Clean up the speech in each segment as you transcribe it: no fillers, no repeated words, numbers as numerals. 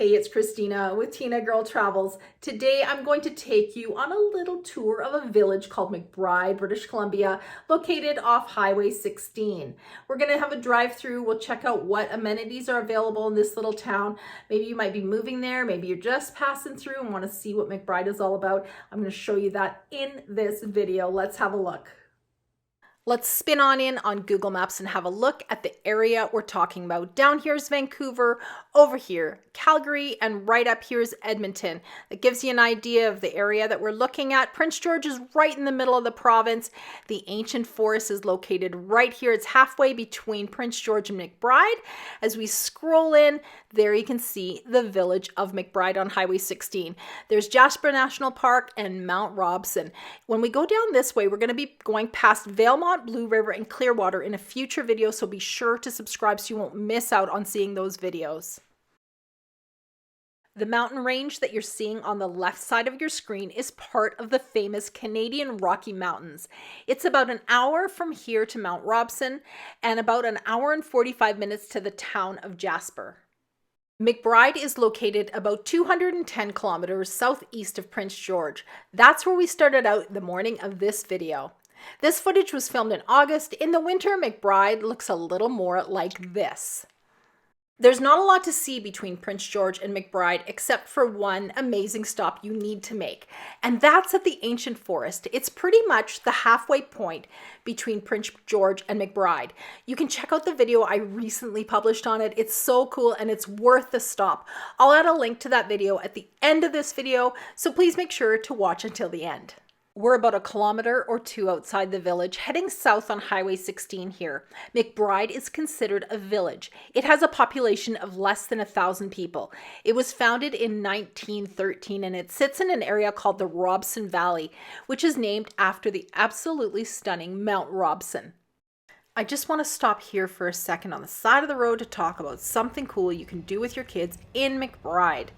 Hey, it's Christina with Tinagirl Travels. Today I'm going to take you on a little tour of a village called McBride, British Columbia, located off Highway 16. We're going to have a drive-through. We'll check out what amenities are available in this little town. Maybe you might be moving there. Maybe you're just passing through and want to see what McBride is all about. I'm going to show you that in this video. Let's have a look. Let's spin on in on Google Maps and have a look at the area we're talking about. Down here is Vancouver, over here Calgary, and right up here is Edmonton. That gives you an idea of the area that we're looking at. Prince George is right in the middle of the province. The ancient forest is located right here. It's halfway between Prince George and McBride. As we scroll in, there you can see the village of McBride on Highway 16. There's Jasper National Park and Mount Robson. When we go down this way, we're going to be going past Valemount, Blue River, and Clearwater in a future video, so be sure to subscribe so you won't miss out on seeing those videos. The mountain range that you're seeing on the left side of your screen is part of the famous Canadian Rocky Mountains. It's about an hour from here to Mount Robson and about an hour and 45 minutes to the town of Jasper. McBride is located about 210 kilometers southeast of Prince George. That's where we started out the morning of this video. This footage was filmed in August. In the winter, McBride looks a little more like this. There's not a lot to see between Prince George and McBride except for one amazing stop you need to make, and that's at the ancient forest. It's pretty much the halfway point between Prince George and McBride. You can check out the video I recently published on it. It's so cool and it's worth the stop. I'll add a link to that video at the end of this video, so please make sure to watch until the end. We're about a kilometer or two outside the village, heading south on Highway 16 here. McBride is considered a village. It has a population of less than 1,000 people. It was founded in 1913 and it sits in an area called the Robson Valley, which is named after the absolutely stunning Mount Robson. I just want to stop here for a second on the side of the road to talk about something cool you can do with your kids in McBride.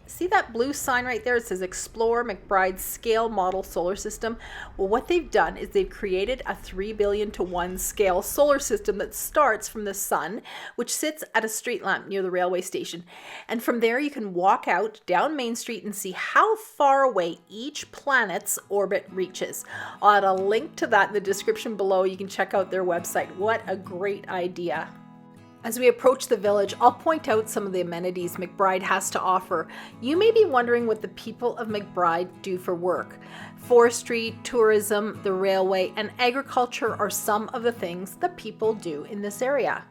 See that blue sign right there? It says Explore McBride's Scale Model Solar System. Well, what they've done is they've created a 3 billion to 1 scale solar system that starts from the sun, which sits at a street lamp near the railway station. And from there, you can walk out down Main Street and see how far away each planet's orbit reaches. I'll add a link to that in the description below. You can check out their website. What a great idea. As we approach the village, I'll point out some of the amenities McBride has to offer. You may be wondering what the people of McBride do for work. Forestry, tourism, the railway, and agriculture are some of the things that people do in this area.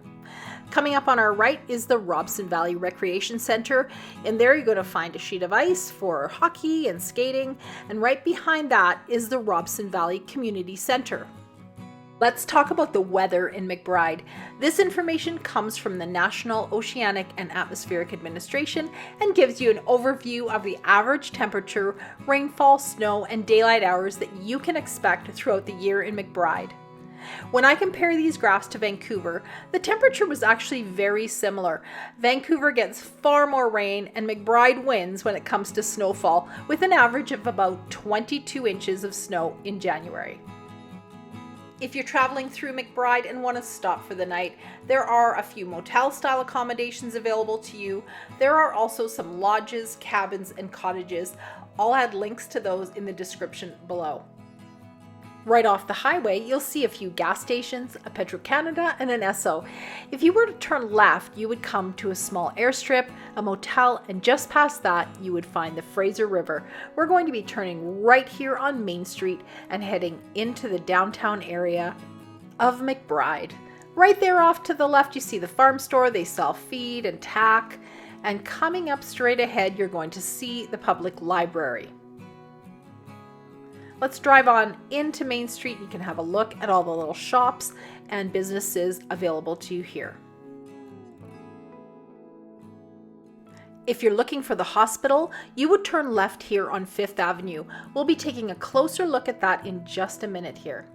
Coming up on our right is the Robson Valley Recreation Center, and there you're going to find a sheet of ice for hockey and skating, and right behind that is the Robson Valley Community Center. Let's talk about the weather in McBride. This information comes from the National Oceanic and Atmospheric Administration and gives you an overview of the average temperature, rainfall, snow, and daylight hours that you can expect throughout the year in McBride. When I compare these graphs to Vancouver, the temperature was actually very similar. Vancouver gets far more rain and McBride wins when it comes to snowfall, with an average of about 22 inches of snow in January. If you're traveling through McBride and want to stop for the night, there are a few motel-style accommodations available to you. There are also some lodges, cabins, and cottages. I'll add links to those in the description below. Right off the highway, you'll see a few gas stations, a Petro-Canada, and an Esso. If you were to turn left, you would come to a small airstrip, a motel, and just past that, you would find the Fraser River. We're going to be turning right here on Main Street and heading into the downtown area of McBride. Right there off to the left, you see the farm store. They sell feed and tack. And coming up straight ahead, you're going to see the public library. Let's drive on into Main Street. You can have a look at all the little shops and businesses available to you here. If you're looking for the hospital, you would turn left here on 5th Avenue. We'll be taking a closer look at that in just a minute here.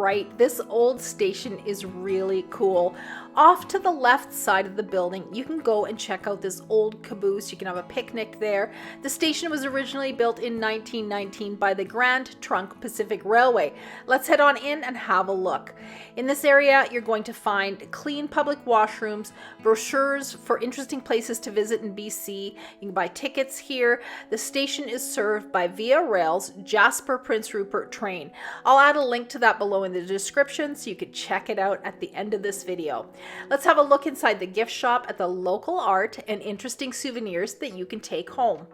right, this old station is really cool. Off to the left side of the building, you can go and check out this old caboose. You can have a picnic there. The station was originally built in 1919 by the Grand Trunk Pacific Railway. Let's head on in and have a look. In this area, you're going to find clean public washrooms, brochures for interesting places to visit in BC. You can buy tickets here. The station is served by Via Rail's Jasper Prince Rupert train. I'll add a link to that below in the description so you can check it out at the end of this video. Let's have a look inside the gift shop at the local art and interesting souvenirs that you can take home.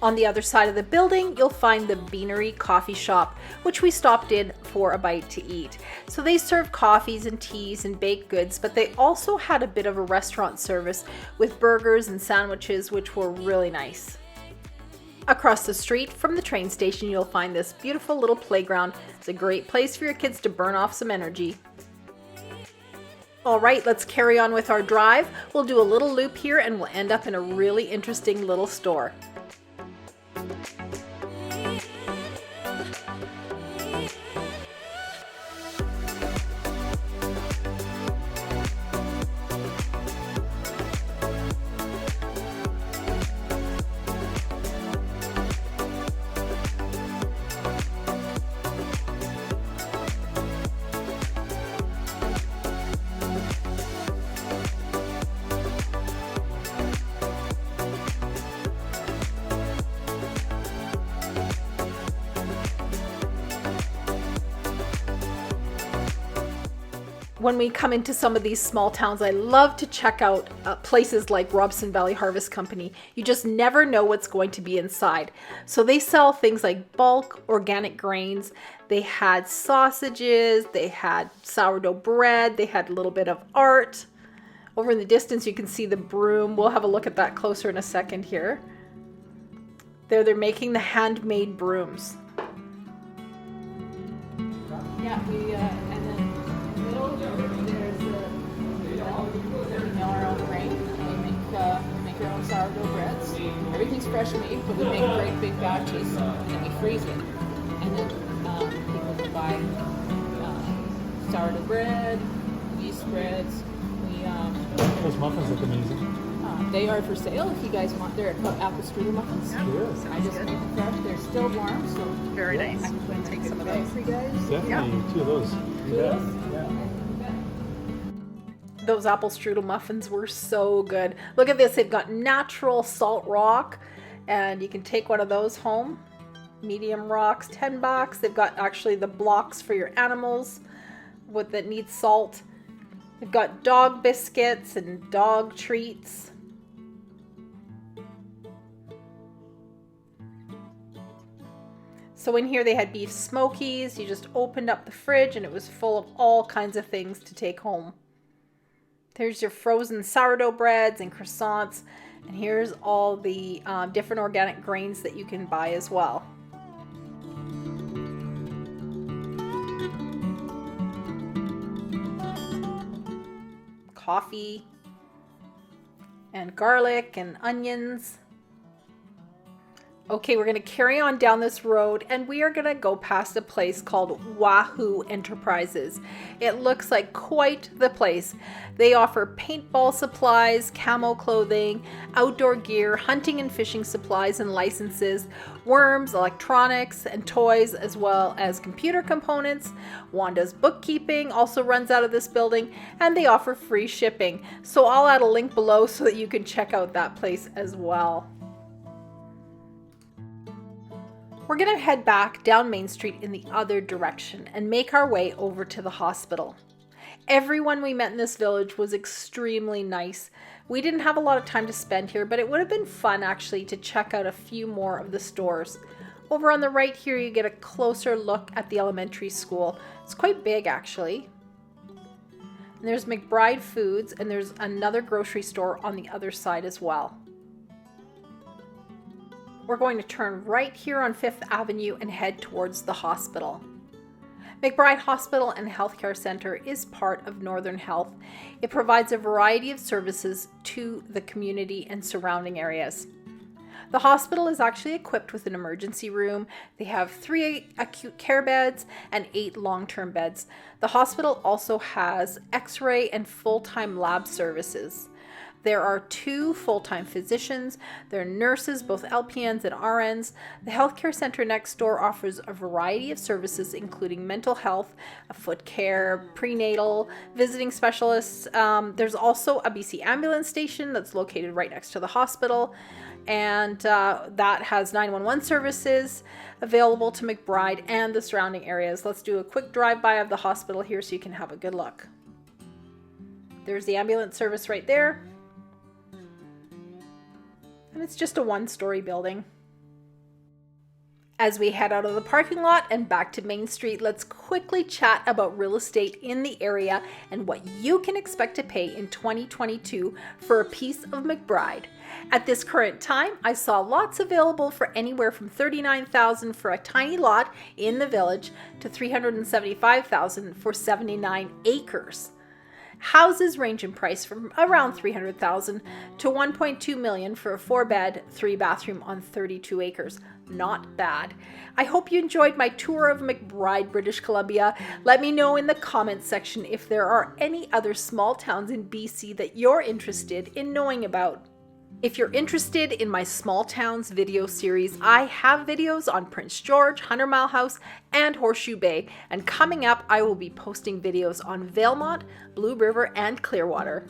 On the other side of the building, you'll find the Beanery Coffee Shop, which we stopped in for a bite to eat. So they serve coffees and teas and baked goods, but they also had a bit of a restaurant service with burgers and sandwiches, which were really nice. Across the street from the train station, you'll find this beautiful little playground. It's a great place for your kids to burn off some energy. All right, let's carry on with our drive. We'll do a little loop here and we'll end up in a really interesting little store. When we come into some of these small towns, I love to check out places like Robson Valley Harvest Company. You just never know what's going to be inside. So they sell things like bulk organic grains. They had sausages, they had sourdough bread, they had a little bit of art. Over in the distance, you can see the broom. We'll have a look at that closer in a second here. They're making the handmade brooms. Yeah, and then there's our own grain. We make our own sourdough breads. Everything's fresh made, but we make great big batches and we freeze it. And then people can buy sourdough bread, yeast breads. Those muffins look amazing. They are for sale if you guys want. They're apple strudel muffins. Sure. I just made them fresh. They're still warm, so Very nice. I can take some of those for you guys. Definitely, Yeah. 2 of those. You bet. Those apple strudel muffins were so good. Look at this. They've got natural salt rock, and you can take one of those home. Medium rocks, $10. They've got actually the blocks for your animals that need salt. They've got dog biscuits and dog treats. So in here they had beef smokies. You just opened up the fridge and it was full of all kinds of things to take home. There's your frozen sourdough breads and croissants. And here's all the different organic grains that you can buy as well. Coffee and garlic and onions. Okay, we're going to carry on down this road and we are going to go past a place called Wahoo Enterprises. It looks like quite the place. They offer paintball supplies, camo clothing, outdoor gear, hunting and fishing supplies and licenses, worms, electronics, and toys, as well as computer components. Wanda's bookkeeping also runs out of this building, and they offer free shipping. So I'll add a link below so that you can check out that place as well. We're going to head back down Main Street in the other direction and make our way over to the hospital. Everyone we met in this village was extremely nice. We didn't have a lot of time to spend here, but it would have been fun actually to check out a few more of the stores. Over on the right here, you get a closer look at the elementary school. It's quite big actually. And there's McBride Foods, and there's another grocery store on the other side as well. We're going to turn right here on 5th Avenue and head towards the hospital. McBride Hospital and Healthcare Center is part of Northern Health. It provides a variety of services to the community and surrounding areas. The hospital is actually equipped with an emergency room. They have 3 acute care beds and 8 long-term beds. The hospital also has X-ray and full-time lab services. There are 2 full-time physicians. There are nurses, both LPNs and RNs. The healthcare center next door offers a variety of services, including mental health, foot care, prenatal, visiting specialists. There's also a BC ambulance station that's located right next to the hospital, and that has 911 services available to McBride and the surrounding areas. Let's do a quick drive-by of the hospital here so you can have a good look. There's the ambulance service right there. And it's just a 1-story building. As we head out of the parking lot and back to Main Street, let's quickly chat about real estate in the area and what you can expect to pay in 2022 for a piece of McBride. At this current time, I saw lots available for anywhere from $39,000 for a tiny lot in the village to $375,000 for 79 acres. Houses range in price from around $300,000 to $1.2 million for a 4-bed, 3-bathroom on 32 acres. Not bad. I hope you enjoyed my tour of McBride, British Columbia. Let me know in the comments section if there are any other small towns in BC that you're interested in knowing about. If you're interested in my small towns video series, I have videos on Prince George, 100 Mile House, and Horseshoe Bay. And coming up, I will be posting videos on Valemount, Blue River, and Clearwater.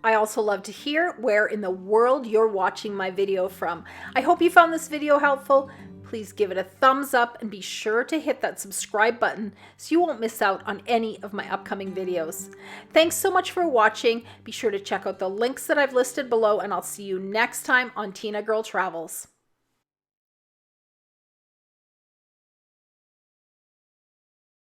I also love to hear where in the world you're watching my video from. I hope you found this video helpful. Please give it a thumbs up and be sure to hit that subscribe button so you won't miss out on any of my upcoming videos. Thanks so much for watching. Be sure to check out the links that I've listed below, and I'll see you next time on Tinagirl Travels.